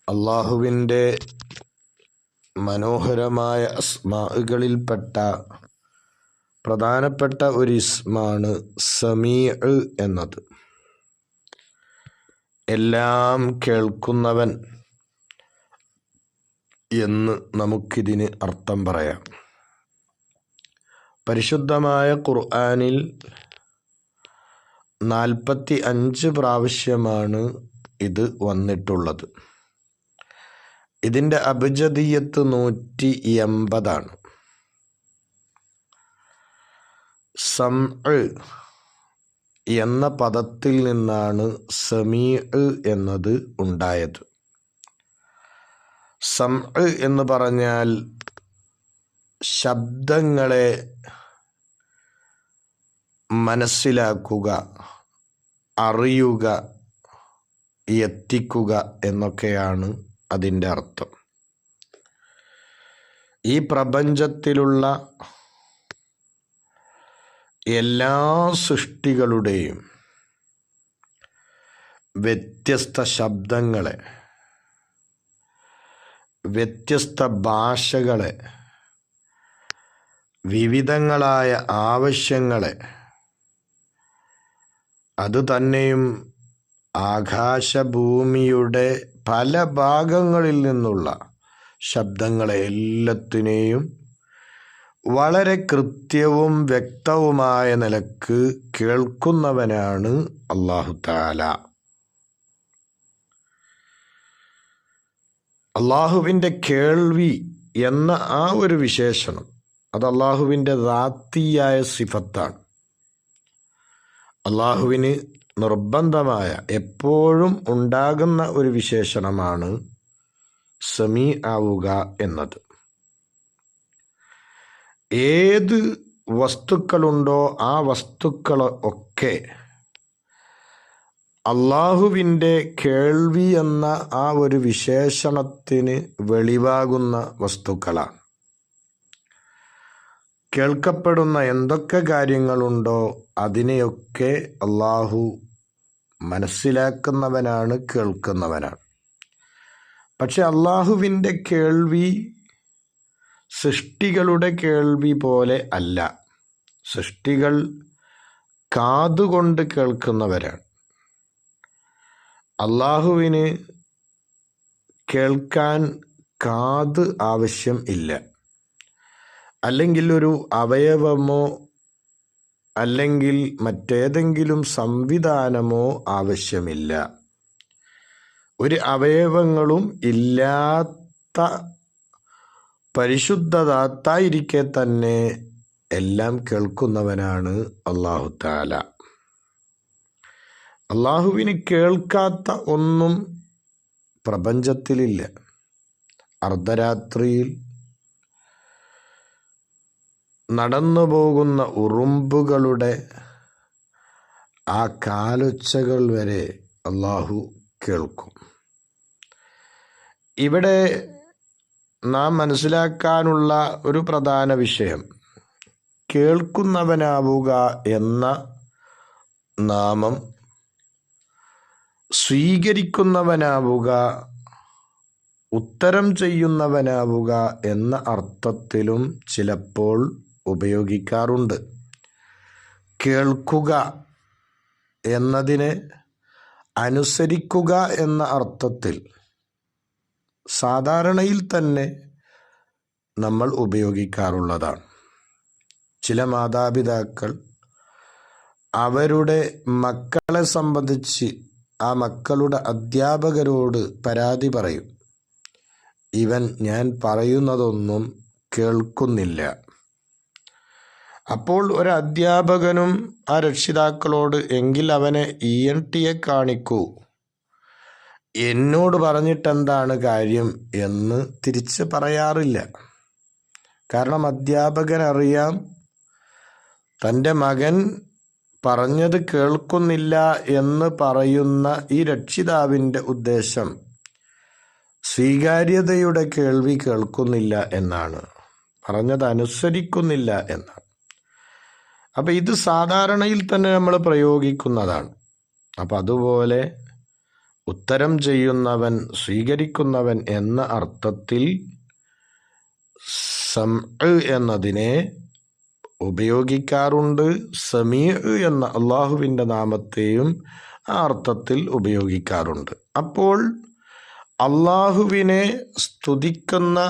അള്ളാഹുവിൻ്റെ മനോഹരമായ അസ്മാകളിൽപ്പെട്ട പ്രധാനപ്പെട്ട ഒരു ഇസ്മാണ് സമീഅ് എന്നത്. എല്ലാം കേൾക്കുന്നവൻ എന്ന് നമുക്കിതിന് അർത്ഥം പറയാം. പരിശുദ്ധമായ ഖുർആനിൽ 45 പ്രാവശ്യമാണ് ഇത് വന്നിട്ടുള്ളത്. ഇതിൻ്റെ അബ്ജദിയ്യത്ത് 180 സംഅ് എന്ന പദത്തിൽ നിന്നാണ് സമീഅ് എന്നത് ഉണ്ടായത്. സംഅ് എന്ന് പറഞ്ഞാൽ ശബ്ദങ്ങളെ മനസ്സിലാക്കുക, അറിയുക, എത്തിക്കുക എന്നൊക്കെയാണ് അതിൻ്റെ അർത്ഥം. ഈ പ്രപഞ്ചത്തിലുള്ള എല്ലാ സൃഷ്ടികളുടെയും വ്യത്യസ്ത ശബ്ദങ്ങളെ, വ്യത്യസ്ത ഭാഷകളെ, വിവിധങ്ങളായ ആവശ്യങ്ങളെ, അതുതന്നെയും ആകാശഭൂമിയുടെ പല ഭാഗങ്ങളിൽ നിന്നുള്ള ശബ്ദങ്ങളെ എല്ലാത്തിനെയും വളരെ കൃത്യവും വ്യക്തവുമായ നിലക്ക് കേൾക്കുന്നവനാണ് അല്ലാഹു തആല. അള്ളാഹുവിൻ്റെ കേൾവി എന്ന ആ ഒരു വിശേഷണം അത് അള്ളാഹുവിൻ്റെ ദാത്തിയായ സിഫത്താണ്. അള്ളാഹുവിന് നിർബന്ധമായ എപ്പോഴും ഉണ്ടാകുന്ന ഒരു വിശേഷണമാണ് സമീ ആവുക എന്നത്. ഏത് വസ്തുക്കളുണ്ടോ ആ വസ്തുക്കൾ ഒക്കെ അള്ളാഹുവിൻ്റെ കേൾവി എന്ന ആ ഒരു വിശേഷണത്തിന് വെളിവാകുന്ന വസ്തുക്കളാണ്. കേൾക്കപ്പെടുന്ന എന്തൊക്കെ കാര്യങ്ങളുണ്ടോ അതിനെയൊക്കെ അള്ളാഹു മനസ്സിലാക്കുന്നവനാണ്, കേൾക്കുന്നവനാണ്. പക്ഷെ അള്ളാഹുവിൻ്റെ കേൾവി സൃഷ്ടികളുടെ കേൾവി പോലെ അല്ല. സൃഷ്ടികൾ കാതുകൊണ്ട് കേൾക്കുന്നവരാണ്. അള്ളാഹുവിന് കേൾക്കാൻ കാത് ആവശ്യം ഇല്ല, അല്ലെങ്കിൽ ഒരു അവയവമോ അല്ലെങ്കിൽ മറ്റേതെങ്കിലും സംവിധാനമോ ആവശ്യമില്ല. ഒരു അവയവങ്ങളും ഇല്ലാത്ത പരിശുദ്ധദാത്തായിരിക്കെ തന്നെ എല്ലാം കേൾക്കുന്നവനാണ് അല്ലാഹു തആല. അള്ളാഹുവിന് കേൾക്കാത്ത ഒന്നും പ്രപഞ്ചത്തിലില്ല. അർദ്ധരാത്രിയിൽ നടന്നു പോകുന്ന ഉറുമ്പുകളുടെ ആ കാലൊച്ചകൾ വരെ അള്ളാഹു കേൾക്കും. ഇവിടെ നാം മനസ്സിലാക്കാനുള്ള ഒരു പ്രധാന വിഷയം, കേൾക്കുന്നവനാവുക എന്ന നാമം സ്വീകരിക്കുന്നവനാവുക, ഉത്തരം ചെയ്യുന്നവനാവുക എന്ന അർത്ഥത്തിലും ചിലപ്പോൾ ഉപയോഗിക്കാറുണ്ട്. കേൾക്കുക എന്നതിനെ അനുസരിക്കുക എന്ന അർത്ഥത്തിൽ സാധാരണയിൽ തന്നെ നമ്മൾ ഉപയോഗിക്കാറുള്ളതാണ്. ചില മാതാപിതാക്കൾ അവരുടെ മക്കളെ സംബന്ധിച്ച് ആ മക്കളുടെ അധ്യാപകരോട് പരാതി പറയും, ഇവൻ ഞാൻ പറയുന്നതൊന്നും കേൾക്കുന്നില്ല. അപ്പോൾ ഒരു അധ്യാപകനും ആ രക്ഷിതാക്കളോട് എങ്കിൽ അവനെ ENT കാണിക്കൂ, എന്നോട് പറഞ്ഞിട്ടെന്താണ് കാര്യം എന്ന് തിരിച്ച് പറയാറില്ല. കാരണം അധ്യാപകനറിയാം തൻ്റെ മകൻ പറഞ്ഞത് കേൾക്കുന്നില്ല എന്ന് പറയുന്ന ഈ രക്ഷിതാവിൻ്റെ ഉദ്ദേശം സ്വീകാര്യതയുടെ കേൾവി കേൾക്കുന്നില്ല എന്നാണ്, പറഞ്ഞത് അനുസരിക്കുന്നില്ല എന്നാണ്. അപ്പം ഇത് സാധാരണയിൽ തന്നെ നമ്മൾ പ്രയോഗിക്കുന്നതാണ്. അപ്പം അതുപോലെ ഉത്തരം ചെയ്യുന്നവൻ, സ്വീകരിക്കുന്നവൻ എന്ന അർത്ഥത്തിൽ സമഅ് എന്നതിനെ ഉപയോഗിക്കാറുണ്ട്. സമീഅ് എന്ന അള്ളാഹുവിൻ്റെ നാമത്തെയും ആ അർത്ഥത്തിൽ ഉപയോഗിക്കാറുണ്ട്. അപ്പോൾ അള്ളാഹുവിനെ സ്തുതിക്കുന്ന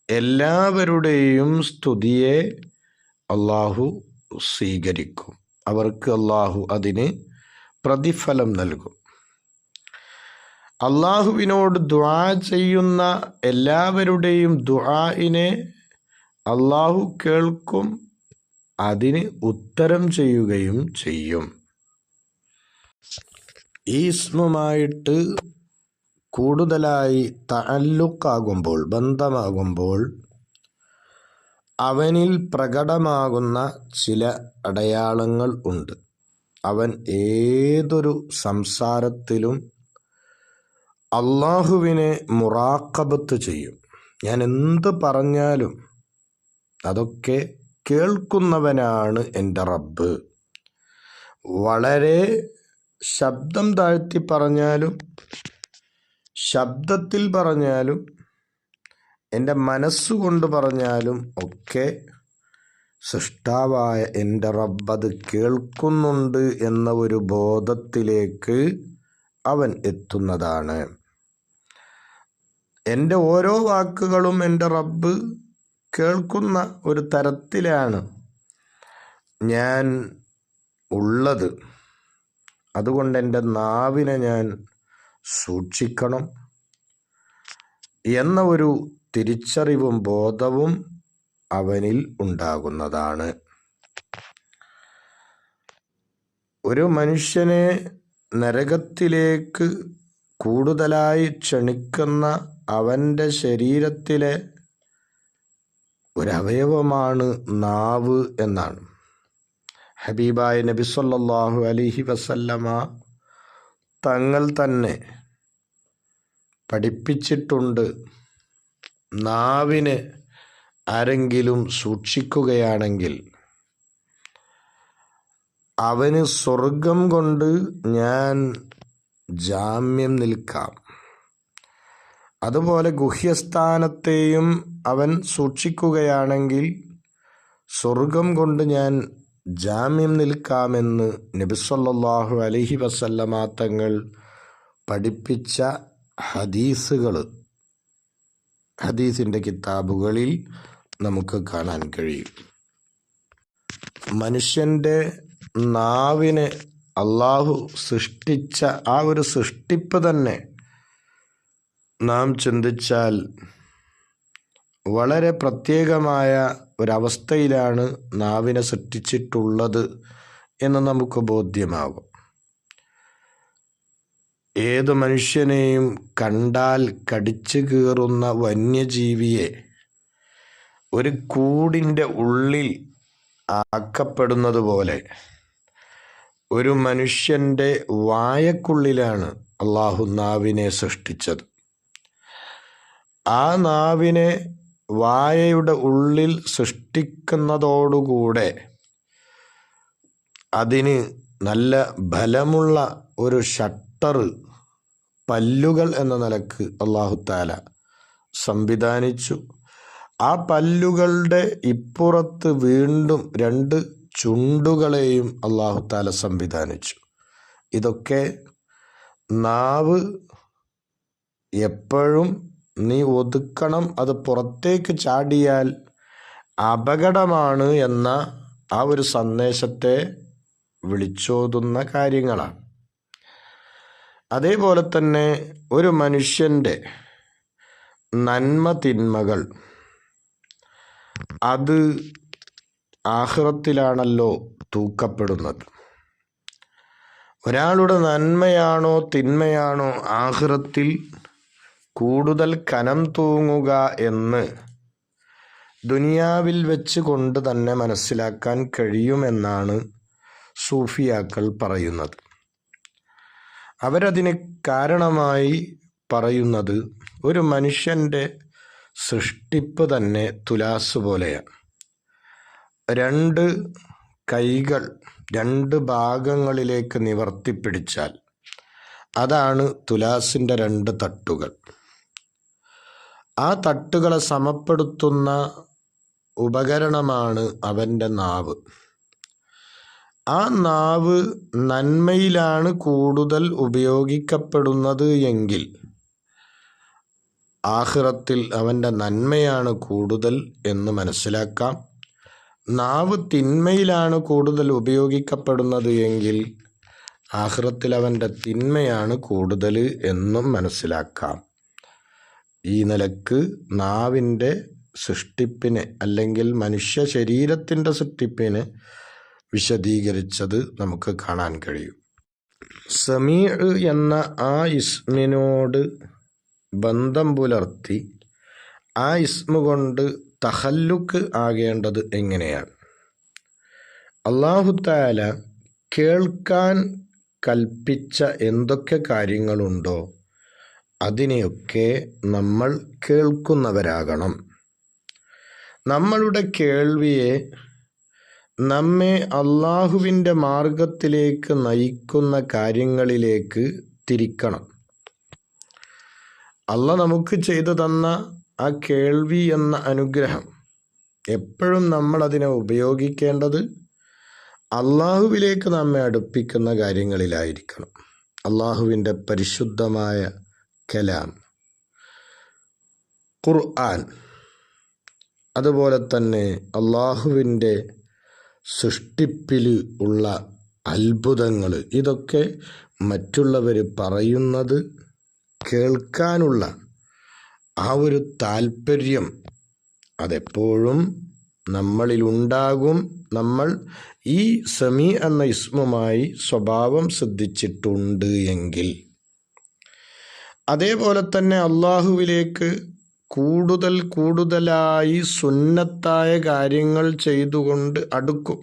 എല്ലാവരുടെയും സ്തുതിയെ അള്ളാഹു സ്വീകരിക്കും. അവർക്ക് അള്ളാഹു അതിന് പ്രതിഫലം നൽകും. അള്ളാഹുവിനോട് ദുആ ചെയ്യുന്ന എല്ലാവരുടെയും ദുആഇനെ അള്ളാഹു കേൾക്കും, അതിന് ഉത്തരം ചെയ്യുകയും ചെയ്യും. ഈ ഇസ്മുമായിട്ട് കൂടുതലായി തഅല്ലുഖാകുമ്പോൾ, ബന്ധമാകുമ്പോൾ അവനിൽ പ്രകടമാകുന്ന ചില അടയാളങ്ങൾ ഉണ്ട്. അവൻ ഏതൊരു സംസാരത്തിലും അള്ളാഹുവിനെ മുറാഖബത്ത് ചെയ്യും. ഞാൻ എന്ത് പറഞ്ഞാലും അതൊക്കെ കേൾക്കുന്നവനാണ് എൻ്റെ റബ്ബ്. വളരെ ശബ്ദം താഴ്ത്തി പറഞ്ഞാലും ശബ്ദത്തിൽ പറഞ്ഞാലും എൻ്റെ മനസ്സുകൊണ്ട് പറഞ്ഞാലും ഒക്കെ സൃഷ്ടാവായ എൻ്റെ റബ്ബത് കേൾക്കുന്നുണ്ട് എന്ന ഒരു ബോധത്തിലേക്ക് അവൻ എത്തുന്നതാണ്. എൻ്റെ ഓരോ വാക്കുകളും എൻ്റെ റബ്ബ് കേൾക്കുന്ന ഒരു തരത്തിലാണ് ഞാൻ ഉള്ളത്. അതുകൊണ്ട് എൻ്റെ നാവിനെ ഞാൻ സൂക്ഷിക്കണം എന്ന ഒരു തിരിച്ചറിവും ബോധവും അവനിൽ ഉണ്ടാകുന്നതാണ്. ഒരു മനുഷ്യനെ നരകത്തിലേക്ക് കൂടുതലായി ക്ഷണിക്കുന്ന അവൻ്റെ ശരീരത്തിലെ ഒരവയവമാണ് നാവ് എന്നാണ് ഹബീബായ നബി സല്ലല്ലാഹു അലൈഹി വസല്ലമ തങ്ങൾ തന്നെ പഠിപ്പിച്ചിട്ടുണ്ട്. നാവിനെ ആരെങ്കിലും സൂക്ഷിക്കുകയാണെങ്കിൽ അവന് സ്വർഗം കൊണ്ട് ഞാൻ ജാമ്യം നിൽക്കാം. അതുപോലെ ഗുഹ്യസ്ഥാനത്തെയും അവൻ സൂക്ഷിക്കുകയാണെങ്കിൽ സ്വർഗം കൊണ്ട് ഞാൻ ജാമ്യം നിൽക്കാമെന്ന് നബി സല്ലല്ലാഹു അലൈഹി വസല്ലമ തങ്ങൾ പഠിപ്പിച്ച ഹദീസിൻ്റെ കിതാബുകളിൽ നമുക്ക് കാണാൻ കഴിയും. മനുഷ്യൻ്റെ നാവിനെ അള്ളാഹു സൃഷ്ടിച്ച ആ ഒരു സൃഷ്ടിപ്പ് തന്നെ നാം ചിന്തിച്ചാൽ വളരെ പ്രത്യേകമായ ഒരവസ്ഥയിലാണ് നാവിനെ സൃഷ്ടിച്ചിട്ടുള്ളത് എന്ന് നമുക്ക് ബോധ്യമാകും. ഏത് മനുഷ്യനെയും കണ്ടാൽ കടിച്ചു കീറുന്ന വന്യജീവിയെ ഒരു കൂടിൻ്റെ ഉള്ളിൽ ആക്കപ്പെടുന്നത് പോലെ ഒരു മനുഷ്യൻ്റെ വായക്കുള്ളിലാണ് അള്ളാഹു നാവിനെ സൃഷ്ടിച്ചത്. ആ നാവിനെ വായയുടെ ഉള്ളിൽ സൃഷ്ടിക്കുന്നതോടുകൂടെ അതിന് നല്ല ബലമുള്ള ഒരു ഷട്ടർ, പല്ലുകൾ എന്ന നിലക്ക് അല്ലാഹു തആല സംവിധാനിച്ചു. ആ പല്ലുകളുടെ ഇപ്പുറത്ത് വീണ്ടും 2 ചുണ്ടുകളെയും അല്ലാഹു തആല സംവിധാനിച്ചു. ഇതൊക്കെ നാവ് എപ്പോഴും നീ ഒതുക്കണം, അത് പുറത്തേക്ക് ചാടിയാൽ അപകടമാണ് എന്ന ആ ഒരു സന്ദേശത്തെ വിളിച്ചോതുന്ന കാര്യങ്ങളാണ്. അതേപോലെ തന്നെ ഒരു മനുഷ്യൻ്റെ നന്മ തിന്മകൾ അത് ആഖിറത്തിലാണല്ലോ തൂക്കപ്പെടുന്നത്. ഒരാളുടെ നന്മയാണോ തിന്മയാണോ ആഖിറത്തിൽ കൂടുതൽ കനം തൂങ്ങുക എന്ന് ദുനിയാവിൽ വെച്ച് കൊണ്ട് തന്നെ മനസ്സിലാക്കാൻ കഴിയുമെന്നാണ് സൂഫിയാക്കൾ പറയുന്നത്. അവരതിന് കാരണമായി പറയുന്നത് ഒരു മനുഷ്യൻ്റെ സൃഷ്ടിപ്പ് തന്നെ തുലാസ് പോലെയാണ്. 2 കൈകൾ 2 ഭാഗങ്ങളിലേക്ക് നിവർത്തിപ്പിടിച്ചാൽ അതാണ് തുലാസിൻ്റെ 2 തട്ടുകൾ. ആ തട്ടുകളെ സമപ്പെടുത്തുന്ന ഉപകരണമാണ് അവൻ്റെ നാവ്. ആ നാവ് നന്മയിലാണ് കൂടുതൽ ഉപയോഗിക്കപ്പെടുന്നത് എങ്കിൽ ആഖിറത്തിൽ അവൻ്റെ നന്മയാണ് കൂടുതൽ എന്ന് മനസ്സിലാക്കാം. നാവ് തിന്മയിലാണ് കൂടുതൽ ഉപയോഗിക്കപ്പെടുന്നത് എങ്കിൽ ആഖിറത്തിൽ അവൻ്റെ തിന്മയാണ് കൂടുതൽ എന്നും മനസ്സിലാക്കാം. ഈ നിലക്ക് നാവിൻ്റെ സൃഷ്ടിപ്പിനെ അല്ലെങ്കിൽ മനുഷ്യ ശരീരത്തിൻ്റെ സൃഷ്ടിപ്പിനെ വിശദീകരിച്ചത് നമുക്ക് കാണാൻ കഴിയും. സമീഅ് എന്ന ആ ഇസ്മിനോട് ബന്ധം പുലർത്തി ആ ഇസ്മ കൊണ്ട് തഖല്ലുക്ക് ആകേണ്ടത് എങ്ങനെയാണ്? അല്ലാഹു തആല കേൾക്കാൻ കൽപ്പിച്ച എന്തൊക്കെ കാര്യങ്ങളുണ്ടോ അതിനെയൊക്കെ നമ്മൾ കേൾക്കുന്നവരാകണം. നമ്മളുടെ കേൾവിയെ നമ്മെ അള്ളാഹുവിൻ്റെ മാർഗത്തിലേക്ക് നയിക്കുന്ന കാര്യങ്ങളിലേക്ക് തിരിക്കണം. അള്ളാഹ് നമുക്ക് ചെയ്തു തന്ന ആ കേൾവി എന്ന അനുഗ്രഹം എപ്പോഴും നമ്മൾ അതിനെ ഉപയോഗിക്കേണ്ടത് അള്ളാഹുവിലേക്ക് നമ്മെ അടുപ്പിക്കുന്ന കാര്യങ്ങളിലായിരിക്കണം. അള്ളാഹുവിൻ്റെ പരിശുദ്ധമായ കലാം, ഖുർആൻ, അതുപോലെ തന്നെ അള്ളാഹുവിൻ്റെ സൃഷ്ടിപ്പിൽ ഉള്ള അത്ഭുതങ്ങൾ, ഇതൊക്കെ മറ്റുള്ളവർ പറയുന്നത് കേൾക്കാനുള്ള ആ ഒരു താല്പര്യം അതെപ്പോഴും നമ്മളിലുണ്ടാകും. നമ്മൾ ഈ സമീ എന്ന ഇസ്മുമായി സ്വഭാവം ശ്രദ്ധിച്ചിട്ടുണ്ട് എങ്കിൽ. അതേപോലെ തന്നെ അള്ളാഹുവിലേക്ക് കൂടുതലായി സുന്നത്തായ കാര്യങ്ങൾ ചെയ്തുകൊണ്ട് അടുക്കും.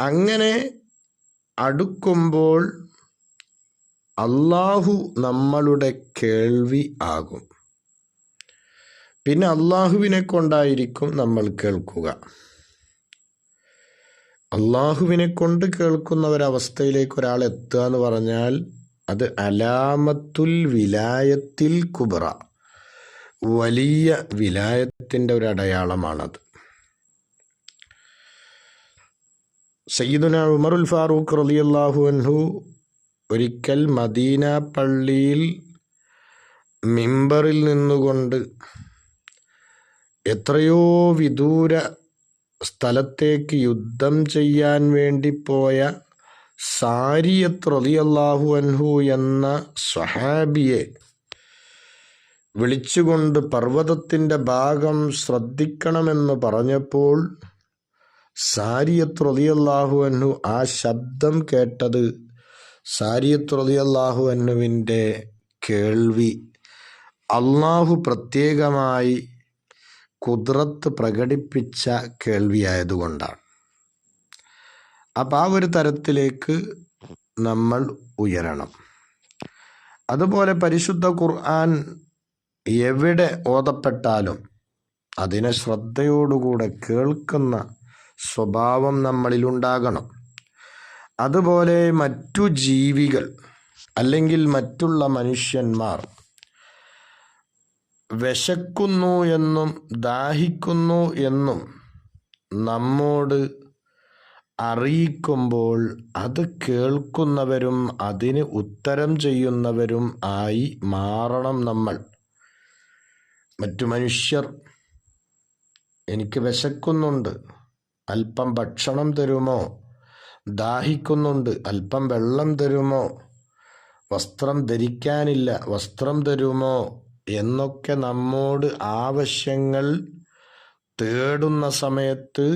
അങ്ങനെ അടുക്കുമ്പോൾ അള്ളാഹു നമ്മളുടെ കേൾവി ആകും. പിന്നെ അള്ളാഹുവിനെ കൊണ്ടായിരിക്കും നമ്മൾ കേൾക്കുക. അള്ളാഹുവിനെ കൊണ്ട് കേൾക്കുന്ന ഒരവസ്ഥയിലേക്ക് ഒരാൾ എത്തുക എന്ന് പറഞ്ഞാൽ അത് അലാമത്തുൽ വിലായത്തിൽ കുബ്ര, വലിയ വിലായത്തിൻ്റെ ഒരു അടയാളമാണത്. സയ്യിദുന ഉമറുൽ ഫാറൂഖ് റളിയല്ലാഹു അൻഹു ഒരിക്കൽ മദീന പള്ളിയിൽ മിമ്പറിൽ നിന്നുകൊണ്ട് എത്രയോ വിദൂര സ്ഥലത്തേക്ക് യുദ്ധം ചെയ്യാൻ വേണ്ടി പോയ സാരിയത്ത് റളിയല്ലാഹു അൻഹു എന്ന സ്വഹാബിയെ വിളിച്ചുകൊണ്ട് പർവ്വതത്തിൻ്റെ ഭാഗം ശ്രദ്ധിക്കണമെന്ന് പറഞ്ഞപ്പോൾ സാരിയത്ത് റളിയല്ലാഹു അൻഹു ആ ശബ്ദം കേട്ടത് സാരിയത്ത് റളിയല്ലാഹു അൻഹുവിൻ്റെ കേൾവി അള്ളാഹു പ്രത്യേകമായി ഖുദ്റത്ത് പ്രകടിപ്പിച്ച കേൾവിയായതുകൊണ്ടാണ്. അപ്പം ആ ഒരു തരത്തിലേക്ക് നമ്മൾ ഉയരണം. അതുപോലെ പരിശുദ്ധ ഖുർആൻ എവിടെ ഓതപ്പെട്ടാലും അതിനെ ശ്രദ്ധയോടുകൂടെ കേൾക്കുന്ന സ്വഭാവം നമ്മളിലുണ്ടാകണം. അതുപോലെ മറ്റു ജീവികൾ അല്ലെങ്കിൽ മറ്റുള്ള മനുഷ്യന്മാർ വിശക്കുന്നു എന്നും ദാഹിക്കുന്നു എന്നും നമ്മോട് അറിയിക്കുമ്പോൾ അത് കേൾക്കുന്നവരും അതിന് ഉത്തരം ചെയ്യുന്നവരും ആയി മാറണം നമ്മൾ. മറ്റു മനുഷ്യർ എനിക്ക് വിശക്കുന്നുണ്ട്, അല്പം ഭക്ഷണം തരുമോ, ദാഹിക്കുന്നുണ്ട്, അല്പം വെള്ളം തരുമോ, വസ്ത്രം ധരിക്കാനില്ല, വസ്ത്രം തരുമോ എന്നൊക്കെ നമ്മോട് ആവശ്യങ്ങൾ തേടുന്ന സമയത്ത്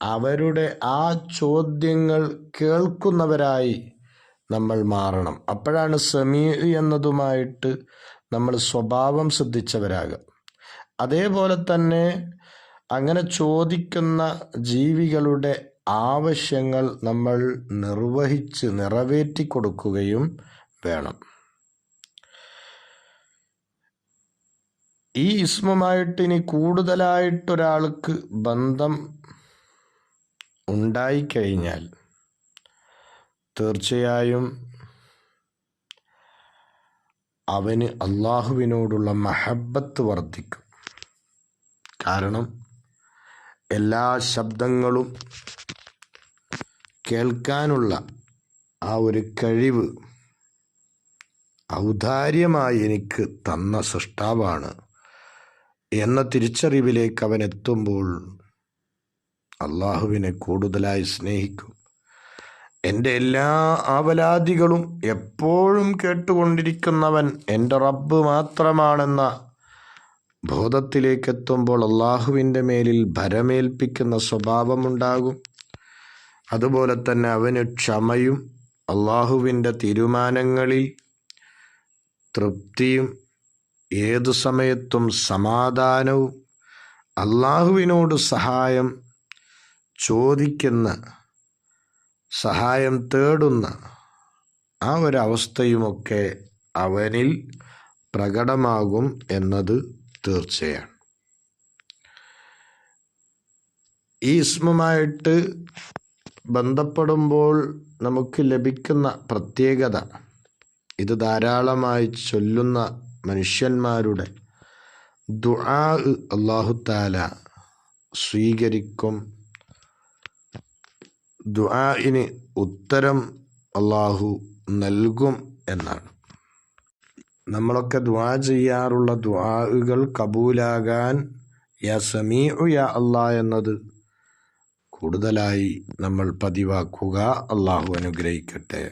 അവരുടെ ആ ചോദ്യങ്ങൾ കേൾക്കുന്നവരായി നമ്മൾ മാറണം. അപ്പോഴാണ് സമീ എന്നതുമായിട്ട് നമ്മൾ സ്വഭാവം ശ്രദ്ധിച്ചവരാകുക. അതേപോലെ തന്നെ അങ്ങനെ ചോദിക്കുന്ന ജീവികളുടെ ആവശ്യങ്ങൾ നമ്മൾ നിറവേറ്റി കൊടുക്കുകയും വേണം. ഈ ഇസ്മുമായിട്ട് ഇനി കൂടുതലായിട്ടൊരാൾക്ക് ബന്ധം ഉണ്ടായിക്കഴിഞ്ഞാൽ തീർച്ചയായും അവന് അള്ളാഹുവിനോടുള്ള മഹബത്ത് വർദ്ധിക്കും. കാരണം എല്ലാ ശബ്ദങ്ങളും കേൾക്കാനുള്ള ആ ഒരു കഴിവ് ഔദാര്യമായി എനിക്ക് തന്ന സൃഷ്ടാവാണ് എന്ന തിരിച്ചറിവിലേക്ക് അവൻ എത്തുമ്പോൾ അള്ളാഹുവിനെ കൂടുതലായി സ്നേഹിക്കും. എൻ്റെ എല്ലാ ആവലാദികളും എപ്പോഴും കേട്ടുകൊണ്ടിരിക്കുന്നവൻ എൻ്റെ റബ്ബ് മാത്രമാണെന്ന ബോധത്തിലേക്കെത്തുമ്പോൾ അള്ളാഹുവിൻ്റെ മേലിൽ ഭരമേൽപ്പിക്കുന്ന സ്വഭാവമുണ്ടാകും. അതുപോലെ തന്നെ അവന് ക്ഷമയും അള്ളാഹുവിൻ്റെ തീരുമാനങ്ങളിൽ തൃപ്തിയും ഏതു സമയത്തും സമാധാനവും അള്ളാഹുവിനോട് സഹായം ചോദിക്കുന്ന, സഹായം തേടുന്ന ആ ഒരവസ്ഥയുമൊക്കെ അവനിൽ പ്രകടമാകും എന്നത് തീർച്ചയാണ്. ഈ ഇസ്മുമായിട്ട് ബന്ധപ്പെടുമ്പോൾ നമുക്ക് ലഭിക്കുന്ന പ്രത്യേകത, ഇത് ധാരാളമായി ചൊല്ലുന്ന മനുഷ്യന്മാരുടെ ദുആ അല്ലാഹു തആല സ്വീകരിക്കും. ദുആഇന് ഉത്തരം അല്ലാഹു നൽകും എന്നാണ്. നമ്മളൊക്കെ ദുആ ചെയ്യാറുള്ള ദുആകൾ കബൂലാകാൻ യാ സമീഉ യാ അല്ലാഹ് എന്നത് കൂടുതലായി നമ്മൾ പതിവാക്കുക. അല്ലാഹു അനുഗ്രഹിക്കട്ടെ.